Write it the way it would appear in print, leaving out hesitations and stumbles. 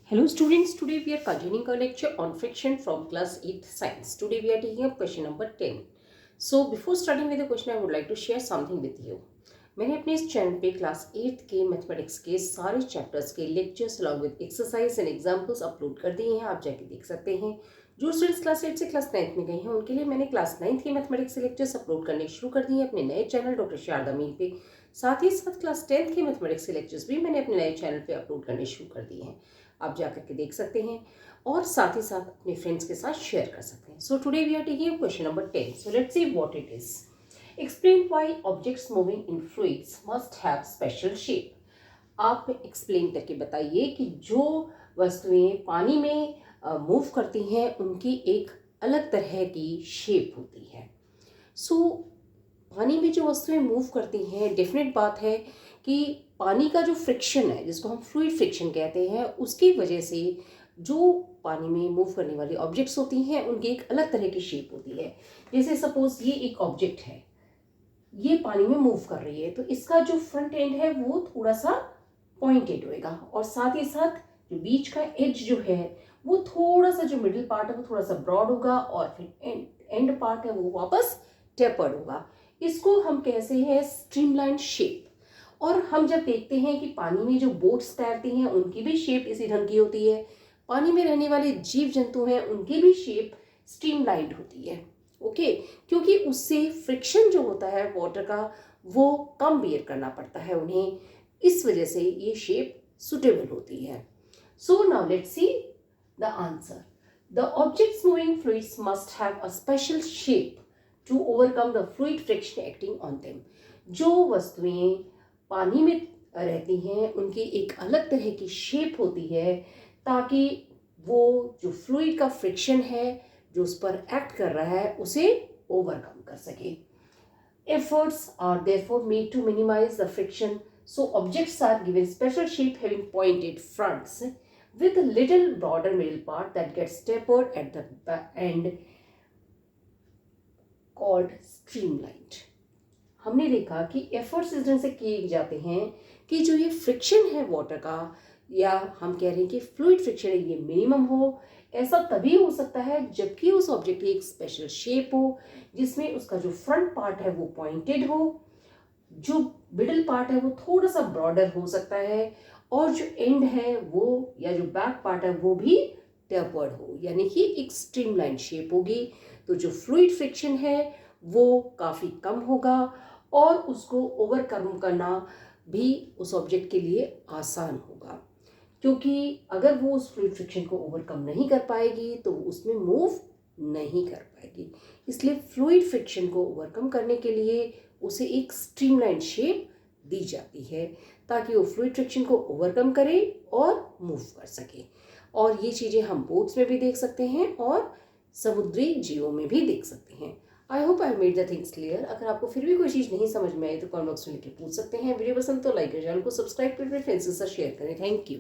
Hello students, today we are continuing our lecture on friction from class 8th science. Today we are taking up question number 10. So before starting with the question I would like to share something with you. मैंने अपने इस channel पे class 8th के mathematics के सारे chapters के lectures along with exercise and examples upload कर दिए हैं, आप जाके देख सकते हैं। जो स्टूडेंट्स क्लास 8 से क्लास 9th में गए हैं उनके लिए मैंने क्लास 9th के मैथमेटिक्स के लेक्चर्स अपलोड करने शुरू कर दिए हैं अपने नए चैनल डॉक्टर शारदा मीर पे। साथ ही साथ क्लास 10th के मैथमेटिक्स के लेक्चर्स भी मैंने अपने नए चैनल पे अपलोड करने शुरू कर दिए हैं, आप जा करके देख सकते हैं और साथ ही साथ अपने फ्रेंड्स के साथ शेयर कर सकते हैं। So today we are taking question number 10. So let's see what it is. Explain why objects moving in fluids must have special shape. आप एक्सप्लेन करके बताइए कि जो वस्तुएं पानी में मूव करती हैं उनकी एक अलग तरह की शेप होती है। सो पानी में जो वस्तुएं मूव करती हैं, डेफिनेट बात है कि पानी का जो फ्रिक्शन है जिसको हम फ्लूइड फ्रिक्शन कहते हैं, उसकी वजह से जो पानी में मूव करने वाली ऑब्जेक्ट्स होती हैं उनकी एक अलग तरह की शेप होती है। जैसे सपोज ये एक ऑब्जेक्ट है, ये पानी में मूव कर रही है, तो इसका जो फ्रंट एंड है वो थोड़ा सा पॉइंटेड होएगा और साथ ही साथ जो बीच का एज जो है वो थोड़ा सा, जो मिडिल पार्ट है वो थोड़ा सा ब्रॉड होगा और फिर एंड पार्ट है वो वापस टेपर्ड होगा। इसको हम कहते हैं स्ट्रीमलाइन शेप। और हम जब देखते हैं कि पानी में जो बोट्स तैरती हैं उनकी भी शेप इसी ढंग की होती है, पानी में रहने वाले जीव जंतु हैं उनकी भी शेप स्ट्रीमलाइंड होती है। ओके, क्योंकि उससे फ्रिक्शन जो होता है वाटर का वो कम बेयर करना पड़ता है उन्हें, इस वजह से ये शेप सुटेबल होती है। So now let's see the answer. The objects moving fluids must have a special shape to overcome the fluid friction acting on them. जो वस्तुएं पानी में रहती हैं उनकी एक अलग तरह की शेप होती है ताकि वो जो फ्लूइड का फ्रिक्शन है जो उस पर एक्ट कर रहा है उसे ओवरकम कर सके. Efforts are therefore made to minimize the friction, so objects are given special shape having pointed fronts with a little broader middle part that gets tapered at the end called streamlined. हमने देखा कि efforts इस ढंग से किए जाते हैं कि जो ये फ्रिक्शन है वाटर का, या हम कह रहे हैं कि फ्लूइड फ्रिक्शन है, ये मिनिमम हो. ऐसा तभी हो सकता है जबकि उस ऑब्जेक्ट की एक स्पेशल शेप हो जिसमें उसका जो फ्रंट पार्ट है वो पॉइंटेड हो, जो मिडिल पार्ट है वो थोड़ा सा ब्रॉडर हो सकता है और जो एंड है वो या जो बैक पार्ट है वो भी टेपर्ड हो, यानी कि एक स्ट्रीमलाइन शेप होगी. तो जो फ्लूइड फ्रिक्शन है वो काफ़ी कम होगा और उसको ओवरकम करना भी उस ऑब्जेक्ट के लिए आसान होगा, क्योंकि अगर वो उस फ्लूइड फ्रिक्शन को ओवरकम नहीं कर पाएगी तो उसमें मूव नहीं कर पाएगी. इसलिए फ्लूइड फ्रिक्शन को ओवरकम करने के लिए उसे एक स्ट्रीमलाइन शेप दी जाती है ताकि वो फ्लूइड फ्रिक्शन को ओवरकम करे और मूव कर सके. और ये चीज़ें हम बोट्स में भी देख सकते हैं और समुद्री जीवों में भी देख सकते हैं. I hope I made the things clear. अगर आपको फिर भी कोई चीज़ नहीं समझ में आई तो कमेंट बॉक्स में लिख के पूछ सकते हैं. वीडियो पसंद तो लाइक करें, चैनल को सब्सक्राइब करें, फ्रेंड्स के साथ शेयर करें. Thank you.